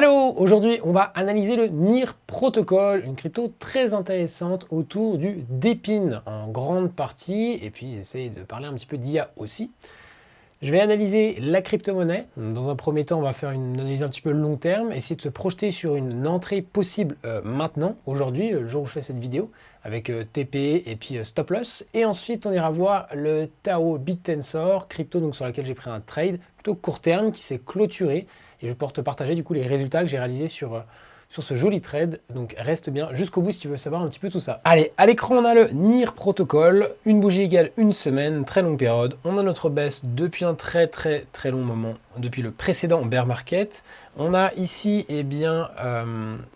Allô, aujourd'hui on va analyser le NIR Protocol, une crypto très intéressante autour du DePIN en grande partie, et puis essayer de parler un petit peu d'IA aussi. Je vais analyser la crypto-monnaie. Dans un premier temps, on va faire une analyse un petit peu long terme, essayer de se projeter sur une entrée possible maintenant, aujourd'hui, le jour où je fais cette vidéo, avec TP et puis stop loss. Et ensuite, on ira voir le Tao BitTensor, crypto donc sur laquelle j'ai pris un trade plutôt court terme qui s'est clôturé. Et je vais pouvoir te partager du coup les résultats que j'ai réalisés sur ce joli trade. Donc reste bien jusqu'au bout si tu veux savoir un petit peu tout ça. Allez, à l'écran on a le NIR Protocol, une bougie égale une semaine, très longue période. On a notre baisse depuis un très long moment, depuis le précédent bear market. On a ici, eh bien,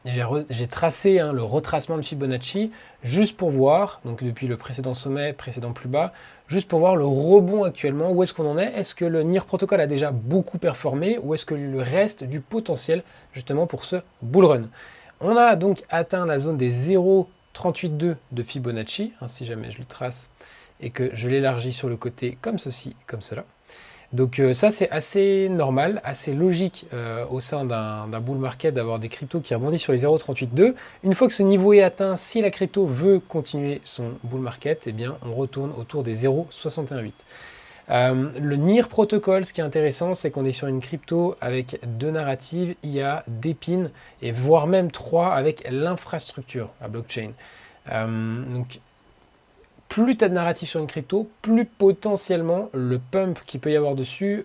j'ai tracé le retracement de Fibonacci juste pour voir, donc depuis le précédent sommet, précédent plus bas, juste pour voir le rebond actuellement, où est-ce qu'on en est. Est-ce que le NIR Protocol a déjà beaucoup performé ou est-ce que le reste du potentiel justement pour ce bull run? On a donc atteint la zone des 0,382 de Fibonacci, si jamais je le trace et que je l'élargis sur le côté comme ceci, comme cela. Donc ça c'est assez normal, assez logique au sein d'un bull market d'avoir des cryptos qui rebondissent sur les 0,382. Une fois que ce niveau est atteint, si la crypto veut continuer son bull market, eh bien on retourne autour des 0,618. Le NIR Protocol, ce qui est intéressant, c'est qu'on est sur une crypto avec deux narratives, IA, DePIN, et voire même trois avec l'infrastructure, la blockchain. Donc plus tu as de narratif sur une crypto, plus potentiellement le pump qu'il peut y avoir dessus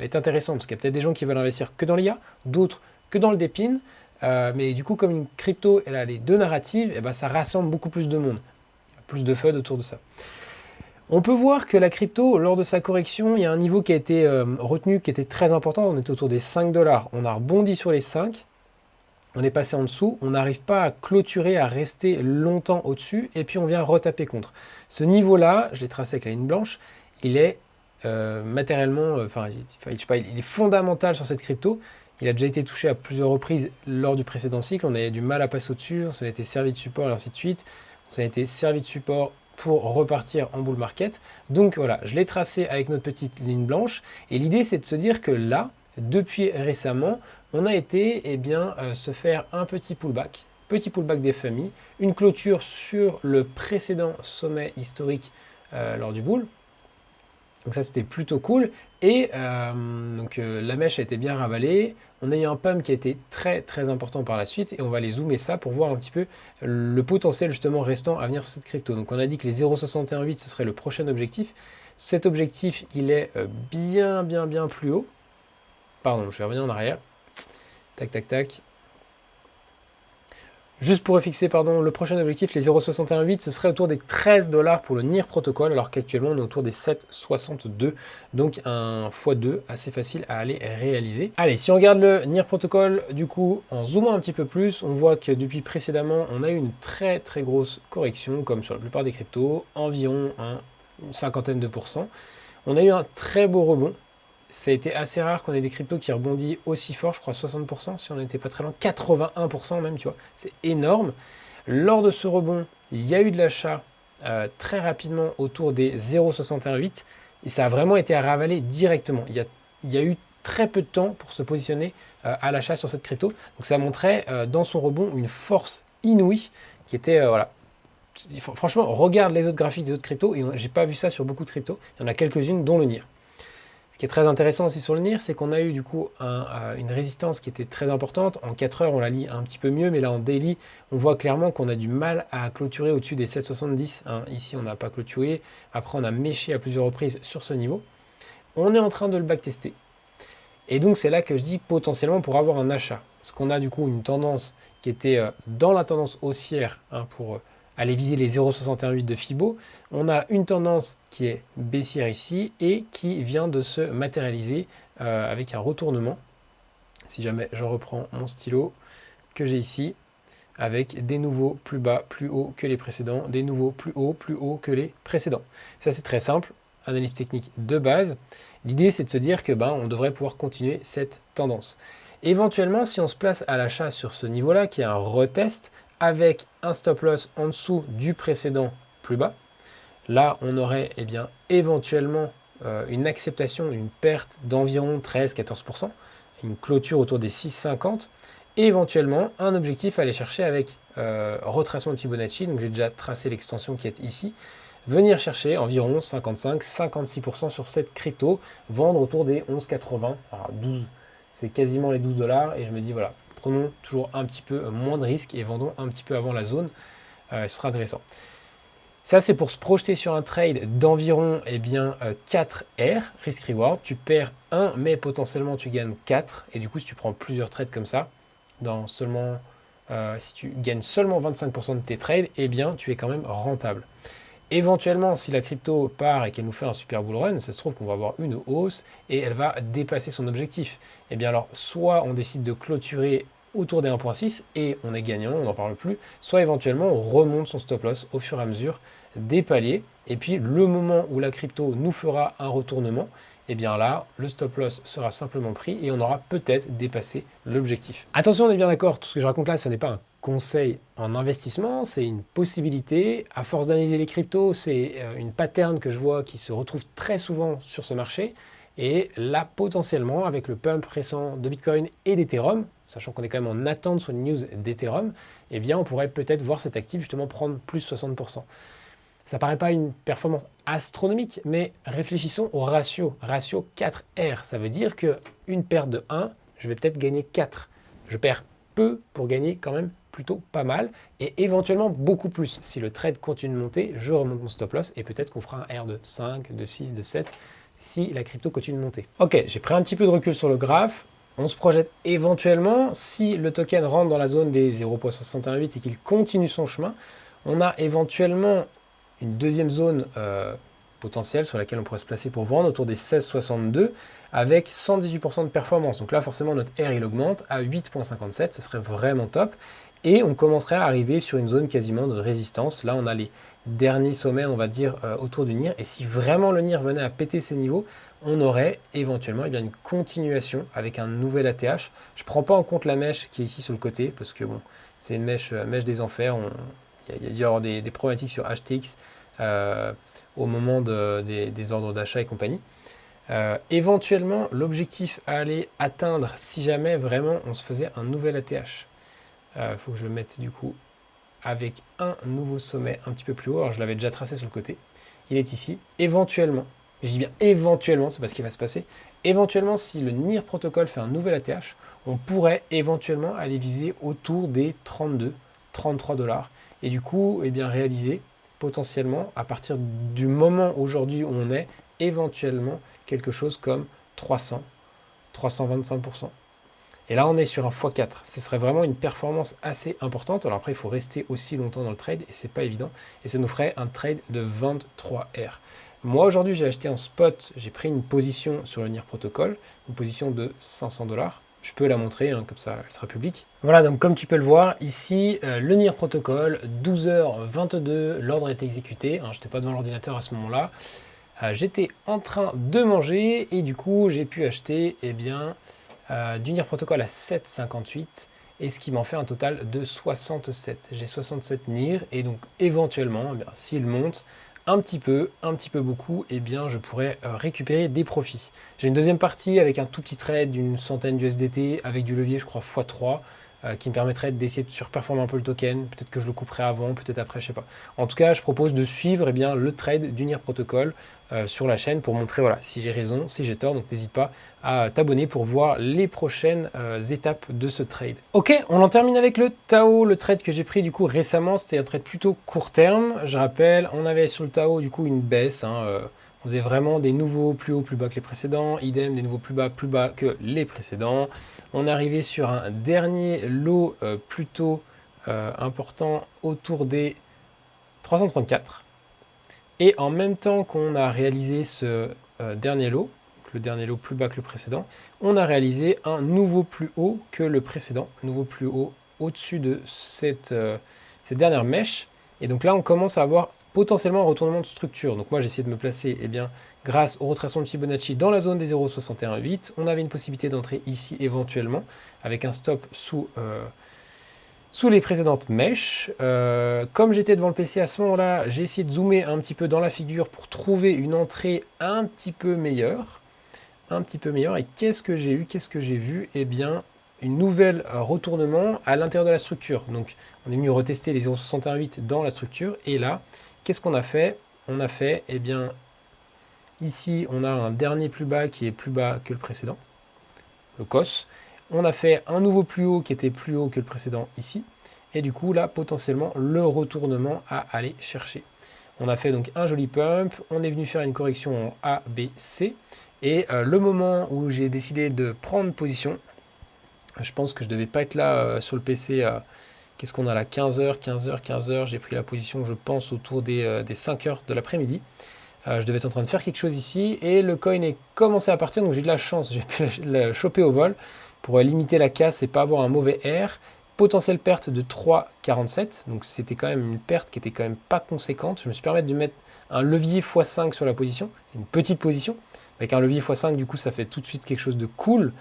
est intéressant. Parce qu'il y a peut-être des gens qui veulent investir que dans l'IA, d'autres que dans le DePIN. Mais du coup, comme une crypto, elle a les deux narratives, et ben, ça rassemble beaucoup plus de monde. Il y a plus de FUD autour de ça. On peut voir que la crypto, lors de sa correction, il y a un niveau qui a été retenu, qui était très important. On est autour des 5 $. On a rebondi sur les 5. On est passé en dessous, on n'arrive pas à clôturer, à rester longtemps au-dessus, et puis on vient retaper contre. Ce niveau-là, je l'ai tracé avec la ligne blanche, il est matériellement, je sais pas, il est fondamental sur cette crypto. Il a déjà été touché à plusieurs reprises lors du précédent cycle, on avait du mal à passer au-dessus, on s'en a été servi de support et ainsi de suite. On s'en a été servi de support pour repartir en bull market. Donc voilà, je l'ai tracé avec notre petite ligne blanche, et l'idée c'est de se dire que là, depuis récemment, on a été se faire un petit pullback des familles, une clôture sur le précédent sommet historique lors du bull. Donc ça c'était plutôt cool. Et la mèche a été bien ravalée. On a eu un pump qui a été très important par la suite. Et on va aller zoomer ça pour voir un petit peu le potentiel justement restant à venir sur cette crypto. Donc on a dit que les 0,618 ce serait le prochain objectif. Cet objectif il est bien plus haut. Pardon, je vais revenir en arrière. Tac. Juste pour fixer, le prochain objectif, les 0,618, ce serait autour des 13 $ pour le NIR Protocol, alors qu'actuellement on est autour des 7,62. Donc un x2 assez facile à aller réaliser. Allez, si on regarde le NIR Protocol, du coup, en zoomant un petit peu plus, on voit que depuis précédemment, on a eu une très grosse correction, comme sur la plupart des cryptos, environ une cinquantaine de %. On a eu un très beau rebond. Ça a été assez rare qu'on ait des cryptos qui rebondissent aussi fort, je crois 60%, si on n'était pas très loin, 81% même, tu vois, c'est énorme. Lors de ce rebond, il y a eu de l'achat très rapidement autour des 0,618 et ça a vraiment été ravalé directement. Il y a eu très peu de temps pour se positionner à l'achat sur cette crypto. Donc ça montrait dans son rebond une force inouïe qui était, voilà. Franchement, regarde les autres graphiques des autres cryptos, et j'ai pas vu ça sur beaucoup de cryptos. Il y en a quelques-unes, dont le NIR. Ce qui est très intéressant aussi sur le NIR, c'est qu'on a eu du coup une résistance qui était très importante. En 4 heures, on la lit un petit peu mieux, mais là en daily, on voit clairement qu'on a du mal à clôturer au-dessus des 7,70. Ici, on n'a pas clôturé. Après, on a méché à plusieurs reprises sur ce niveau. On est en train de le backtester. Et donc, c'est là que je dis potentiellement pour avoir un achat. Parce qu'on a du coup une tendance qui était dans la tendance haussière pour aller viser les 0,618 de Fibo. On a une tendance qui est baissière ici et qui vient de se matérialiser avec un retournement. Si jamais je reprends mon stylo que j'ai ici, avec des nouveaux plus bas, plus haut que les précédents, des nouveaux plus haut que les précédents. Ça c'est très simple, analyse technique de base. L'idée c'est de se dire que on devrait pouvoir continuer cette tendance. Éventuellement, si on se place à l'achat sur ce niveau-là, qui est un retest, avec un stop loss en dessous du précédent plus bas, là on aurait éventuellement une acceptation, une perte d'environ 13-14%. une clôture autour des 6,50 et éventuellement un objectif à aller chercher avec retracement de Fibonacci. Donc j'ai déjà tracé l'extension qui est ici. Venir chercher environ 55-56% sur cette crypto, vendre autour des 11,80, alors 12, c'est quasiment les 12 dollars, et je me dis voilà, prenons toujours un petit peu moins de risques et vendons un petit peu avant la zone, ce sera intéressant. Ça, c'est pour se projeter sur un trade d'environ 4 R, risk-reward. Tu perds 1, mais potentiellement tu gagnes 4. Et du coup, si tu prends plusieurs trades comme ça, si tu gagnes seulement 25% de tes trades, eh bien, tu es quand même rentable. Éventuellement, si la crypto part et qu'elle nous fait un super bull run, ça se trouve qu'on va avoir une hausse et elle va dépasser son objectif. Eh bien alors, soit on décide de clôturer autour des 1,6 et on est gagnant, on n'en parle plus, soit éventuellement on remonte son stop loss au fur et à mesure des paliers. Et puis le moment où la crypto nous fera un retournement, eh bien là, le stop loss sera simplement pris et on aura peut-être dépassé l'objectif. Attention, on est bien d'accord, tout ce que je raconte là, ce n'est pas un conseil en investissement, c'est une possibilité. À force d'analyser les cryptos, c'est une pattern que je vois qui se retrouve très souvent sur ce marché. Et là, potentiellement, avec le pump récent de Bitcoin et d'Ethereum, sachant qu'on est quand même en attente sur une news d'Ethereum, eh bien, on pourrait peut-être voir cet actif justement prendre plus 60%. Ça paraît pas une performance astronomique, mais réfléchissons au ratio. Ratio 4R, ça veut dire qu'une perte de 1, je vais peut-être gagner 4. Je perds peu pour gagner quand même plutôt pas mal et éventuellement beaucoup plus. Si le trade continue de monter, je remonte mon stop loss et peut-être qu'on fera un R de 5, de 6, de 7 si la crypto continue de monter. Ok, j'ai pris un petit peu de recul sur le graphe. On se projette éventuellement, si le token rentre dans la zone des 0,618 et qu'il continue son chemin, on a éventuellement une deuxième zone potentielle sur laquelle on pourrait se placer pour vendre autour des 16,62 avec 118% de performance. Donc là, forcément, notre R, il augmente à 8,57, ce serait vraiment top. Et on commencerait à arriver sur une zone quasiment de résistance. Là, on a les derniers sommets, on va dire, autour du NIR. Et si vraiment le NIR venait à péter ces niveaux, on aurait éventuellement une continuation avec un nouvel ATH. Je ne prends pas en compte la mèche qui est ici sur le côté, parce que bon, c'est une mèche des enfers. Il y a dû y avoir des problématiques sur HTX au moment des ordres d'achat et compagnie. Éventuellement, l'objectif à aller atteindre, si jamais vraiment on se faisait un nouvel ATH, il faut que je le mette du coup avec un nouveau sommet un petit peu plus haut. Alors je l'avais déjà tracé sur le côté. Il est ici. Éventuellement, et je dis bien éventuellement, c'est pas ce qui va se passer. Éventuellement, si le NIR protocole fait un nouvel ATH, on pourrait éventuellement aller viser autour des 32, 33 dollars. Et du coup, réaliser potentiellement, à partir du moment aujourd'hui où on est, éventuellement quelque chose comme 300, 325%. Et là, on est sur un x4. Ce serait vraiment une performance assez importante. Alors après, il faut rester aussi longtemps dans le trade et c'est pas évident. Et ça nous ferait un trade de 23 R. Moi, aujourd'hui, j'ai acheté en spot. J'ai pris une position sur le NIR protocol, une position de 500 dollars. Je peux la montrer, comme ça, elle sera publique. Voilà, donc comme tu peux le voir, ici, le NIR protocol, 12h22, l'ordre a été exécuté. Je n'étais pas devant l'ordinateur à ce moment-là. J'étais en train de manger et du coup, j'ai pu acheter, du NIR protocol à 7,58 et ce qui m'en fait un total de 67. J'ai 67 NIR et donc éventuellement, s'il monte un petit peu beaucoup, je pourrais récupérer des profits. J'ai une deuxième partie avec un tout petit trade d'une centaine d'USDT avec du levier, je crois, x3 qui me permettrait d'essayer de surperformer un peu le token. Peut-être que je le couperai avant, peut-être après, je sais pas. En tout cas, je propose de suivre le trade du NIR protocol sur la chaîne pour montrer si j'ai raison, si j'ai tort. Donc n'hésite pas à t'abonner pour voir les prochaines étapes de ce trade. Ok, on en termine avec le Tao, le trade que j'ai pris du coup récemment. C'était un trade plutôt court terme. Je rappelle, on avait sur le Tao du coup une baisse. On faisait vraiment des nouveaux plus hauts, plus bas que les précédents. Idem, des nouveaux plus bas que les précédents. On est arrivé sur un dernier lot plutôt important autour des 334. Et en même temps qu'on a réalisé ce dernier lot, le dernier lot plus bas que le précédent, on a réalisé un nouveau plus haut que le précédent, nouveau plus haut au-dessus de cette dernière mèche. Et donc là, on commence à avoir potentiellement un retournement de structure. Donc moi, j'ai essayé de me placer grâce au retracement de Fibonacci dans la zone des 0,618. On avait une possibilité d'entrer ici éventuellement avec un stop sous les précédentes mèches. Comme j'étais devant le PC à ce moment-là, j'ai essayé de zoomer un petit peu dans la figure pour trouver une entrée un petit peu meilleure. un petit peu meilleur. Et qu'est-ce que j'ai eu? Qu'est-ce que j'ai vu? Eh bien, une nouvelle retournement à l'intérieur de la structure. Donc, on est venu retester les 0,618 dans la structure. Et là, qu'est-ce qu'on a fait? On a fait, eh bien, ici, on a un dernier plus bas qui est plus bas que le précédent, le COS. On a fait un nouveau plus haut qui était plus haut que le précédent ici. Et du coup, là, potentiellement, le retournement à aller chercher. On a fait donc un joli pump. On est venu faire une correction en A, B, C. Et le moment où j'ai décidé de prendre position, je pense que je ne devais pas être là sur le PC. Qu'est-ce qu'on a là? 15h, 15h, 15h. J'ai pris la position, je pense, autour des 5h de l'après-midi. Je devais être en train de faire quelque chose ici. Et le coin est commencé à partir. Donc j'ai de la chance. J'ai pu la choper au vol pour limiter la casse et pas avoir un mauvais air. Potentielle perte de 3,47. Donc c'était quand même une perte qui était quand même pas conséquente. Je me suis permis de mettre un levier x5 sur la position. C'est une petite position. Avec un levier x5, du coup, ça fait tout de suite quelque chose de cool.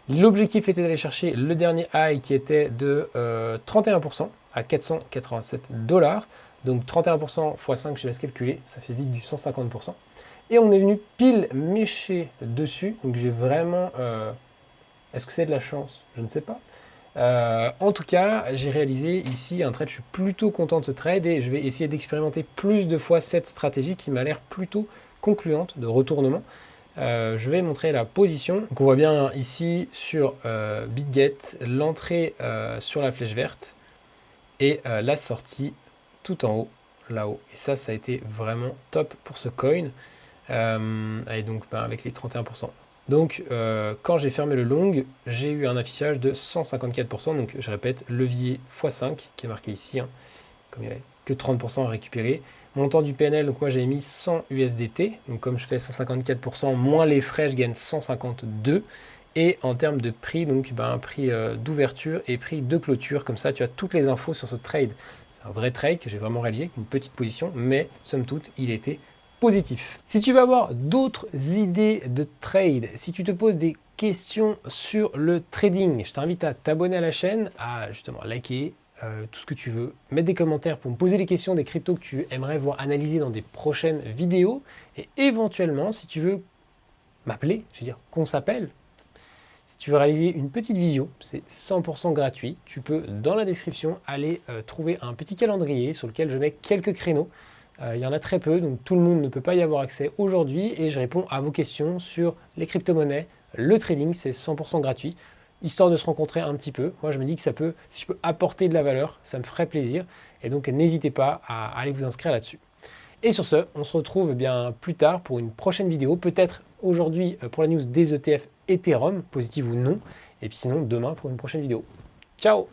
L'objectif était d'aller chercher le dernier high qui était de 31% à 487$. Donc 31% x 5, je te laisse calculer, ça fait vite du 150%. Et on est venu pile mécher dessus. Donc j'ai vraiment... Est-ce que c'est de la chance? Je ne sais pas. En tout cas, j'ai réalisé ici un trade. Je suis plutôt content de ce trade et je vais essayer d'expérimenter plus de fois cette stratégie qui m'a l'air plutôt concluante de retournement. Je vais montrer la position. Donc on voit bien ici sur BitGet l'entrée sur la flèche verte et la sortie tout en haut, là-haut. Et ça a été vraiment top pour ce coin. Et donc avec les 31%. Donc quand j'ai fermé le long, j'ai eu un affichage de 154%. Donc je répète, levier x5 qui est marqué ici, hein, comme il n'y avait que 30% à récupérer. Montant du PNL, donc moi j'avais mis 100 USDT. Donc comme je fais 154% moins les frais, je gagne 152. Et en termes de prix, donc prix d'ouverture et prix de clôture. Comme ça, tu as toutes les infos sur ce trade. C'est un vrai trade que j'ai vraiment réalisé, une petite position, mais somme toute, il était positif. Si tu veux avoir d'autres idées de trade, si tu te poses des questions sur le trading, je t'invite à t'abonner à la chaîne, à justement liker, tout ce que tu veux, mettre des commentaires pour me poser les questions des cryptos que tu aimerais voir analysés dans des prochaines vidéos, et éventuellement, si tu veux m'appeler, je veux dire qu'on s'appelle, si tu veux réaliser une petite visio, c'est 100% gratuit. Tu peux, dans la description, aller trouver un petit calendrier sur lequel je mets quelques créneaux. Il y en a très peu, donc tout le monde ne peut pas y avoir accès aujourd'hui. Et je réponds à vos questions sur les crypto-monnaies, le trading, c'est 100% gratuit. Histoire de se rencontrer un petit peu. Moi, je me dis que ça peut, si je peux apporter de la valeur, ça me ferait plaisir. Et donc, n'hésitez pas à aller vous inscrire là-dessus. Et sur ce, on se retrouve bien plus tard pour une prochaine vidéo, peut-être aujourd'hui pour la news des ETF Ethereum, positive ou non, et puis sinon demain pour une prochaine vidéo. Ciao!